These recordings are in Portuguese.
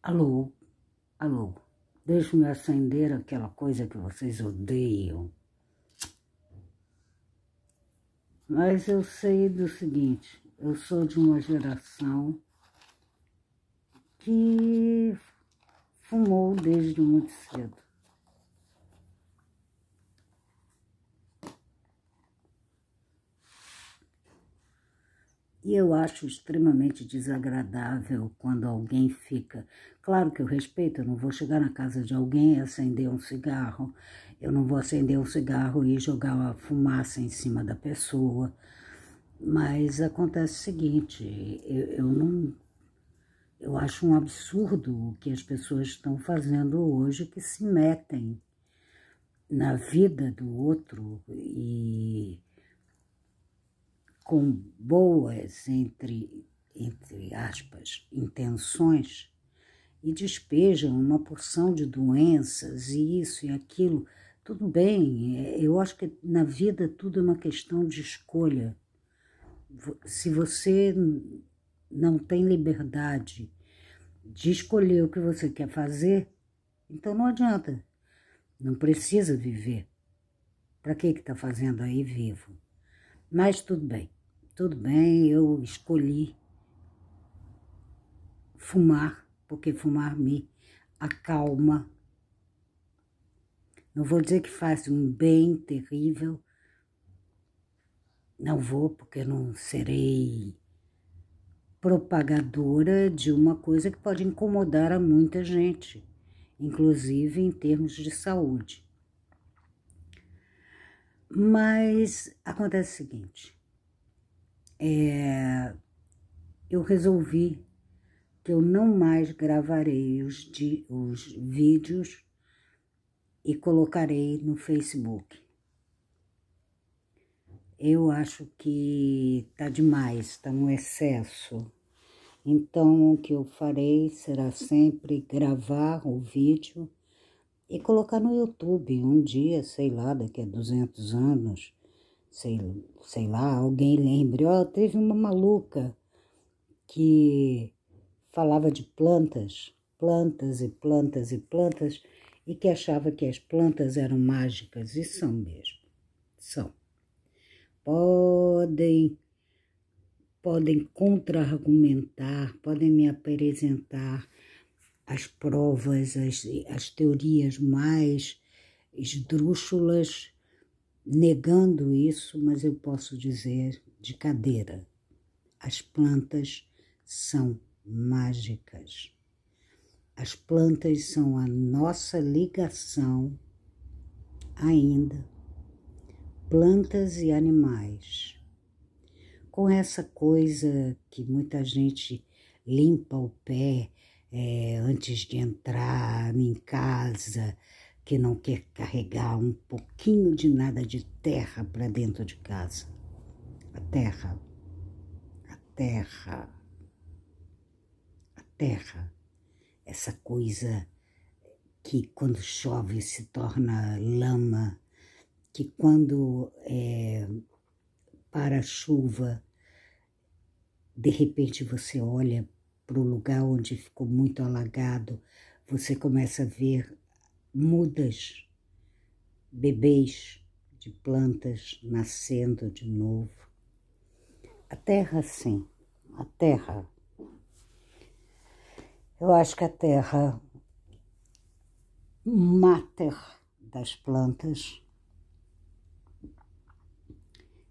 Alô, alô, deixe-me acender aquela coisa que vocês odeiam. Mas eu sei do seguinte, eu sou de uma geração que fumou desde muito cedo. E eu acho extremamente desagradável quando alguém fica... Claro que eu respeito, eu não vou chegar na casa de alguém e acender um cigarro. Eu não vou acender um cigarro e jogar uma fumaça em cima da pessoa. Mas acontece o seguinte, eu acho um absurdo o que as pessoas estão fazendo hoje, que se metem na vida do outro e com boas, entre aspas, intenções, e despejam uma porção de doenças e isso e aquilo. Tudo bem, eu acho que na vida tudo é uma questão de escolha. Se você não tem liberdade de escolher o que você quer fazer, então não adianta, não precisa viver. Para que está fazendo aí vivo? Mas tudo bem, eu escolhi fumar, porque fumar me acalma. Não vou dizer que faz um bem terrível, não vou, porque não serei propagadora de uma coisa que pode incomodar a muita gente, inclusive em termos de saúde. Mas acontece o seguinte, eu resolvi que eu não mais gravarei os vídeos e colocarei no Facebook. Eu acho que tá demais, está um excesso. Então, o que eu farei será sempre gravar o vídeo e colocar no YouTube. Um dia, sei lá, daqui a 200 anos, sei lá, alguém lembre, teve uma maluca que falava de plantas, plantas e plantas e plantas, e que achava que as plantas eram mágicas, e são mesmo, são. Podem contra-argumentar, podem me apresentar as provas, as teorias mais esdrúxulas, negando isso, mas eu posso dizer de cadeira, as plantas são mágicas. As plantas são a nossa ligação ainda, plantas e animais, com essa coisa que muita gente limpa o pé antes de entrar em casa, que não quer carregar um pouquinho de nada de terra para dentro de casa. A terra, essa coisa que quando chove se torna lama, que quando para a chuva, de repente você olha para o lugar onde ficou muito alagado, você começa a ver mudas, bebês de plantas nascendo de novo. A terra, sim, a terra. Eu acho que a terra mater das plantas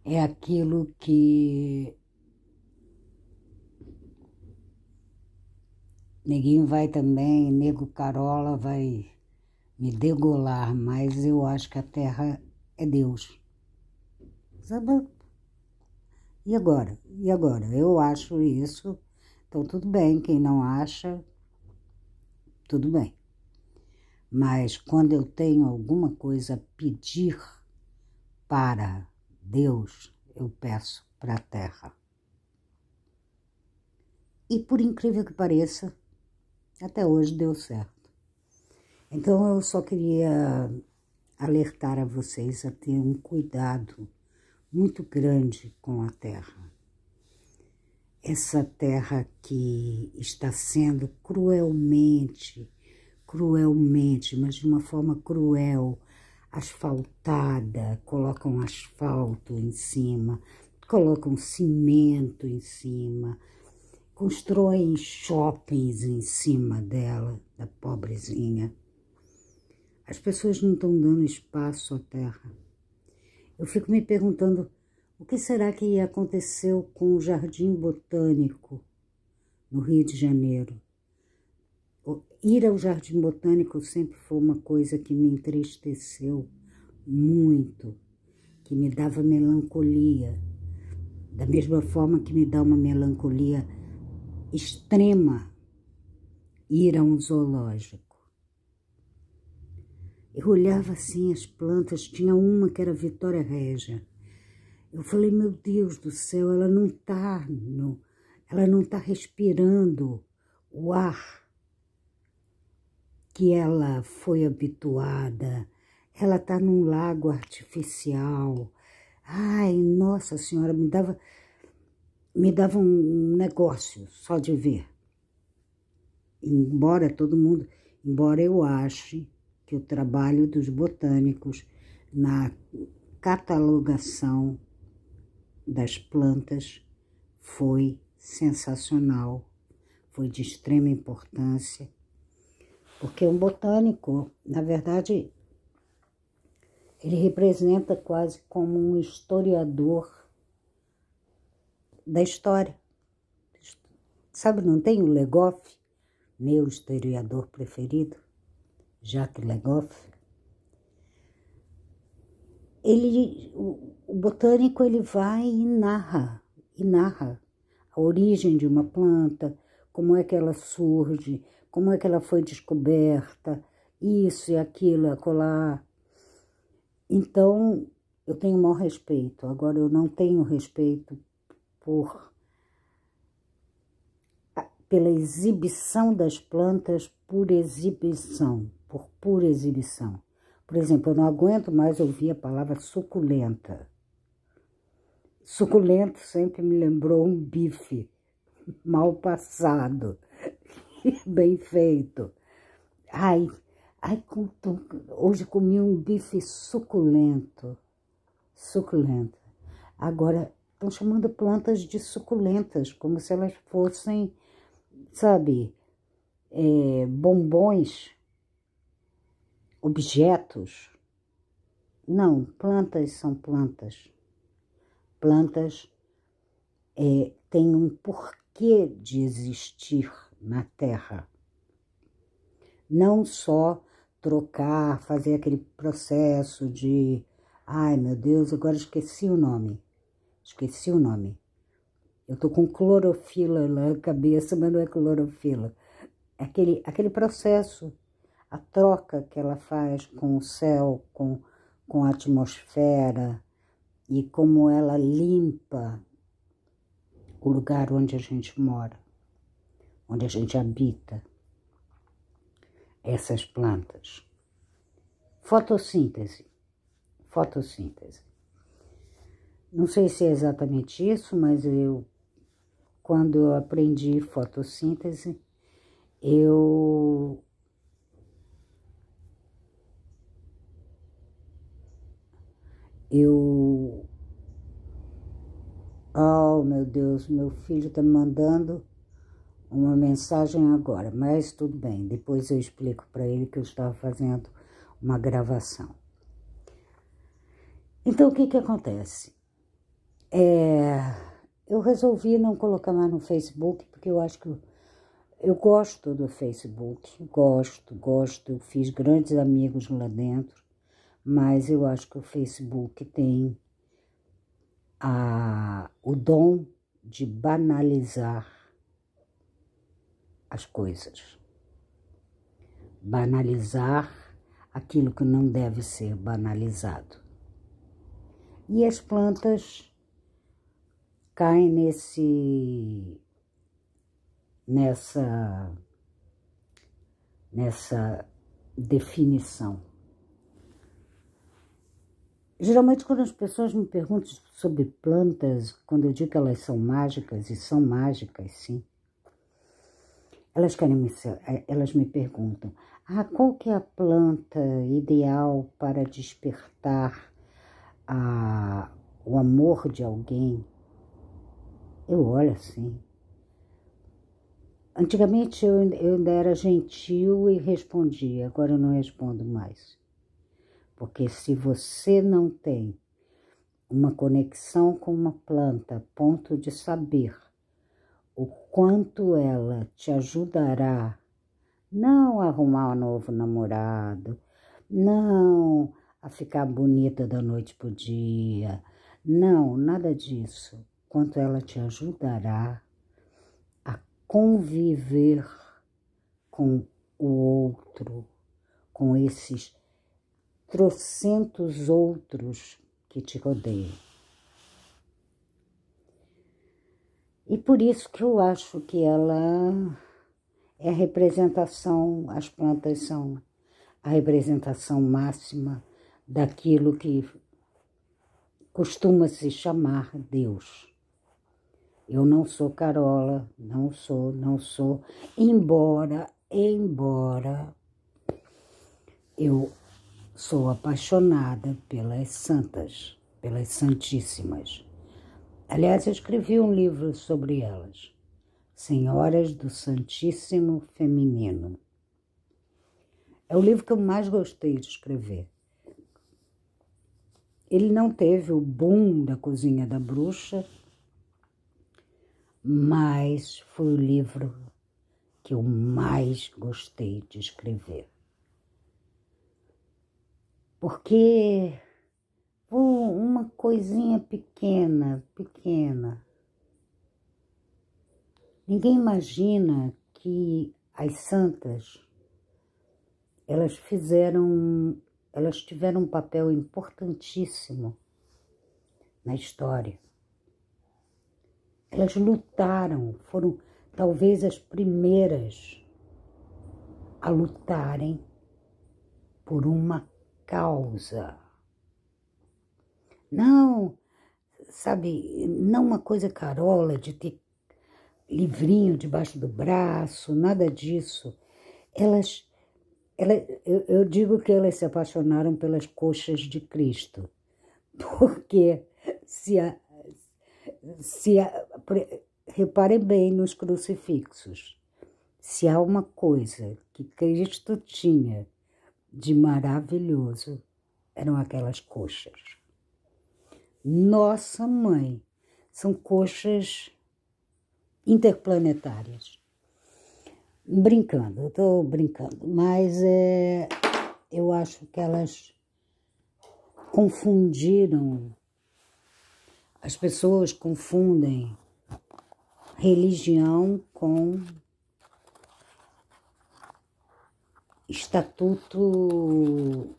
é aquilo que neguinho vai também, nego Carola vai me degolar, mas eu acho que a terra é Deus. Sabe? E agora? E agora? Eu acho isso, então tudo bem, quem não acha, tudo bem. Mas quando eu tenho alguma coisa a pedir para Deus, eu peço para a terra. E por incrível que pareça, até hoje deu certo. Então eu só queria alertar a vocês a ter um cuidado muito grande com a terra. essa terra que está sendo cruelmente, mas de uma forma cruel, asfaltada, colocam asfalto em cima, colocam cimento em cima, constroem shoppings em cima dela, da pobrezinha. As pessoas não estão dando espaço à terra. Eu fico me perguntando, o que será que aconteceu com o Jardim Botânico no Rio de Janeiro? Ir ao Jardim Botânico sempre foi uma coisa que me entristeceu muito, que me dava melancolia, da mesma forma que me dá uma melancolia extrema ir a um zoológico. Eu olhava assim as plantas, tinha uma que era Vitória Régia. Eu falei, meu Deus do céu, ela não está respirando o ar que ela foi habituada. Ela está num lago artificial. Ai, Nossa Senhora, me dava um negócio só de ver. Embora eu ache que o trabalho dos botânicos na catalogação das plantas foi sensacional, foi de extrema importância, porque um botânico, na verdade, ele representa quase como um historiador da história. Sabe, não tem o Legoff, meu historiador preferido, Jacques Legoff? O botânico, ele vai e narra a origem de uma planta, como é que ela surge, como é que ela foi descoberta, isso e aquilo, acolá. Então, eu tenho o maior respeito. Agora, eu não tenho respeito pela exibição das plantas por pura exibição. Por exemplo, eu não aguento mais ouvir a palavra suculenta. Suculento sempre me lembrou um bife mal passado, bem feito. Ai, hoje comi um bife suculento. Agora, estão chamando plantas de suculentas, como se elas fossem, sabe, bombons, objetos. Não, plantas são plantas. Plantas têm um porquê de existir na Terra. Não só trocar, fazer aquele processo de... Ai, meu Deus, agora esqueci o nome. Eu tô com clorofila na cabeça, mas não é clorofila. Aquele processo, a troca que ela faz com o céu, com a atmosfera, e como ela limpa o lugar onde a gente mora, onde a gente habita, essas plantas. Fotossíntese. Não sei se é exatamente isso, mas quando eu aprendi fotossíntese, oh, meu Deus, meu filho está me mandando uma mensagem agora, mas tudo bem, depois eu explico para ele que eu estava fazendo uma gravação. Então, o que acontece? Eu resolvi não colocar mais no Facebook, porque eu acho que eu gosto do Facebook, gosto, eu fiz grandes amigos lá dentro, mas eu acho que o Facebook tem o dom de banalizar as coisas. Banalizar aquilo que não deve ser banalizado. E as plantas caem nessa definição. Geralmente, quando as pessoas me perguntam sobre plantas, quando eu digo que elas são mágicas, e são mágicas, sim, elas me perguntam, qual que é a planta ideal para despertar o amor de alguém? Eu olho assim. Antigamente eu ainda era gentil e respondia, agora eu não respondo mais. Porque se você não tem uma conexão com uma planta, a ponto de saber o quanto ela te ajudará, não a arrumar um novo namorado, não a ficar bonita da noite pro dia, não, nada disso. Quanto ela te ajudará a conviver com o outro, com esses trocentos outros que te rodeiam. E por isso que eu acho que ela é a representação, as plantas são a representação máxima daquilo que costuma se chamar Deus. Eu não sou Carola, não sou, embora eu sou apaixonada pelas santas, pelas santíssimas. Aliás, eu escrevi um livro sobre elas, Senhoras do Santíssimo Feminino. É o livro que eu mais gostei de escrever. Ele não teve o boom da Cozinha da Bruxa, mas foi o livro que eu mais gostei de escrever. Porque uma coisinha pequena, ninguém imagina que as santas, elas tiveram um papel importantíssimo na história. Elas lutaram, foram talvez as primeiras a lutarem por uma causa. Não, sabe, não uma coisa carola de ter livrinho debaixo do braço, nada disso. Eu digo que elas se apaixonaram pelas coxas de Cristo, porque repare bem nos crucifixos, se há uma coisa que Cristo tinha de maravilhoso, eram aquelas coxas. Nossa Mãe, são coxas interplanetárias. Brincando, eu estou brincando, mas eu acho que elas confundiram, as pessoas confundem religião com estatuto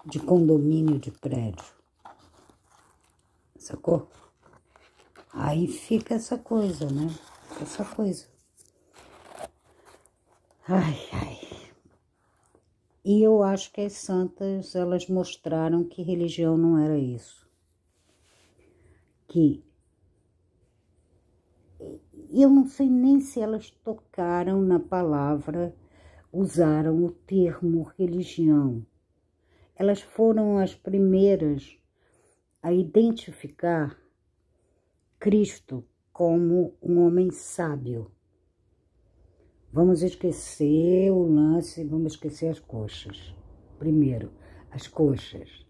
de condomínio de prédio, sacou? Aí fica essa coisa, né? Essa coisa. Ai. E eu acho que as santas, elas mostraram que religião não era isso. Que eu não sei nem se elas tocaram na palavra, usaram o termo religião. Elas foram as primeiras a identificar Cristo como um homem sábio. Vamos esquecer o lance, vamos esquecer as coxas. Primeiro, as coxas.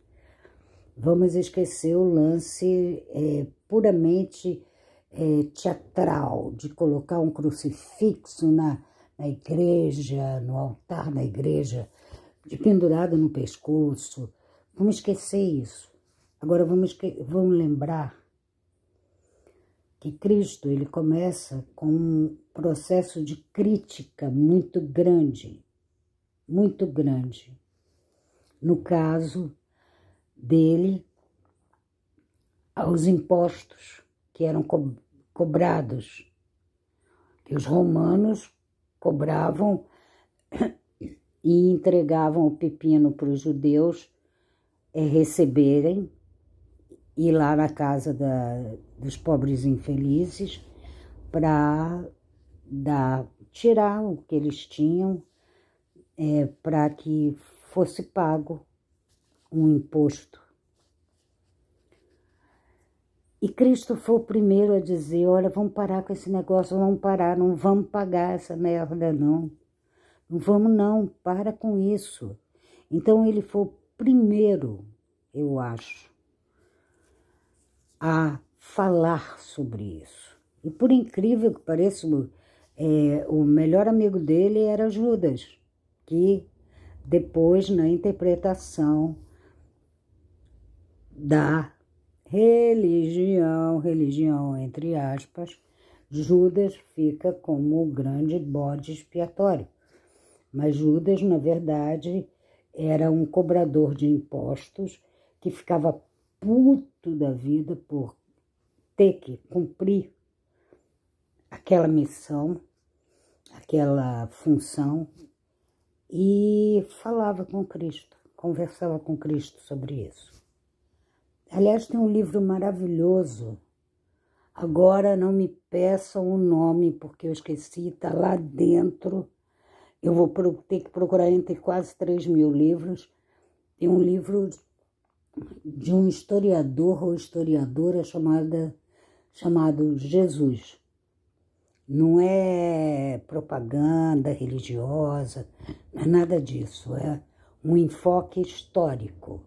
Vamos esquecer o lance puramente teatral, de colocar um crucifixo na igreja, no altar da igreja, de pendurado no pescoço. Vamos esquecer isso. Agora vamos lembrar que Cristo, ele começa com um processo de crítica muito grande. No caso dele, aos impostos que eram cobrados, que os romanos cobravam e entregavam o pepino para os judeus receberem, ir lá na casa dos pobres infelizes para tirar o que eles tinham, para que fosse pago um imposto. E Cristo foi o primeiro a dizer, olha, vamos parar com esse negócio, vamos parar, não vamos pagar essa merda não. Não vamos não, para com isso. Então ele foi o primeiro, eu acho, a falar sobre isso. E por incrível que pareça, o melhor amigo dele era Judas, que depois, na interpretação da religião entre aspas, Judas fica como o grande bode expiatório. Mas Judas, na verdade, era um cobrador de impostos que ficava puto da vida por ter que cumprir aquela missão, aquela função, e falava com Cristo, conversava com Cristo sobre isso. Aliás, tem um livro maravilhoso. Agora não me peçam o nome, porque eu esqueci, está lá dentro. Eu vou ter que procurar entre quase 3.000 livros. Tem um livro de um historiador ou historiadora chamado Jesus. Não é propaganda religiosa, não é nada disso. É um enfoque histórico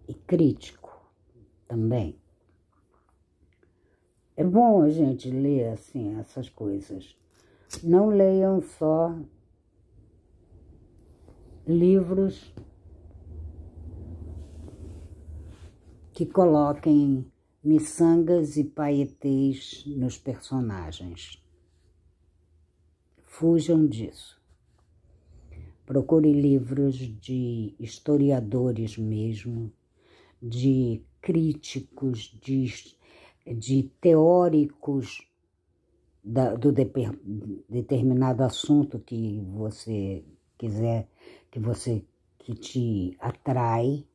e crítico também. É bom a gente ler assim essas coisas. Não leiam só livros que coloquem miçangas e paetês nos personagens. Fujam disso. Procure livros de historiadores mesmo, de críticos, de teóricos do determinado assunto que você quiser, que te atrai,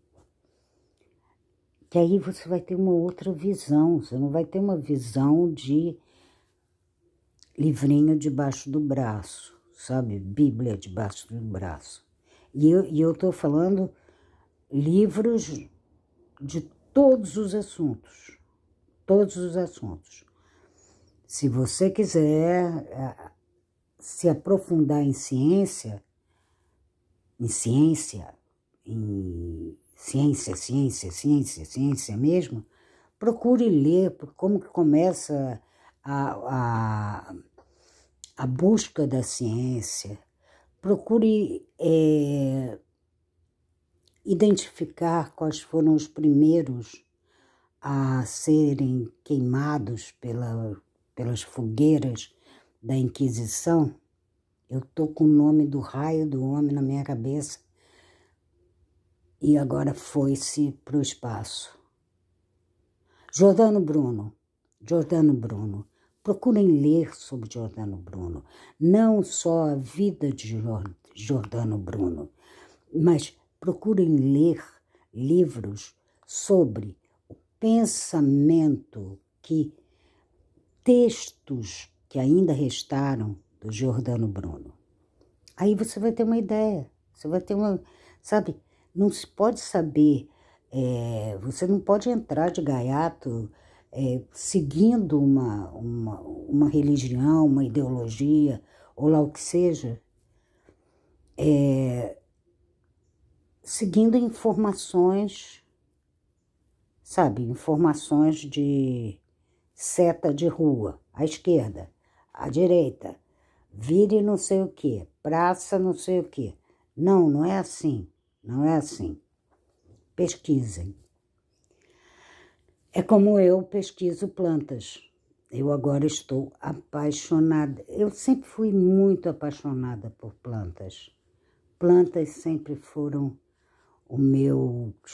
que aí você vai ter uma outra visão. Você não vai ter uma visão de livrinho debaixo do braço, sabe? Bíblia debaixo do braço. E eu estou falando livros de todos os assuntos. Todos os assuntos. Se você quiser se aprofundar em ciência mesmo, procure ler como que começa a busca da ciência. Procure identificar quais foram os primeiros a serem queimados pelas fogueiras da Inquisição. Eu estou com o nome do raio do homem na minha cabeça e agora foi-se para o espaço. Giordano Bruno. Procurem ler sobre Giordano Bruno. Não só a vida de Giordano Bruno, mas procurem ler livros sobre o pensamento, textos que ainda restaram do Giordano Bruno. Aí você vai ter uma ideia, você vai ter sabe, não se pode saber, você não pode entrar de gaiato seguindo uma religião, uma ideologia, ou lá o que seja, seguindo informações, sabe, informações de seta de rua, à esquerda, à direita, vire não sei o quê, praça não sei o quê. Não, não é assim, não é assim. Pesquisem. É como eu pesquiso plantas. Eu agora estou apaixonada. Eu sempre fui muito apaixonada por plantas. Plantas sempre foram o meu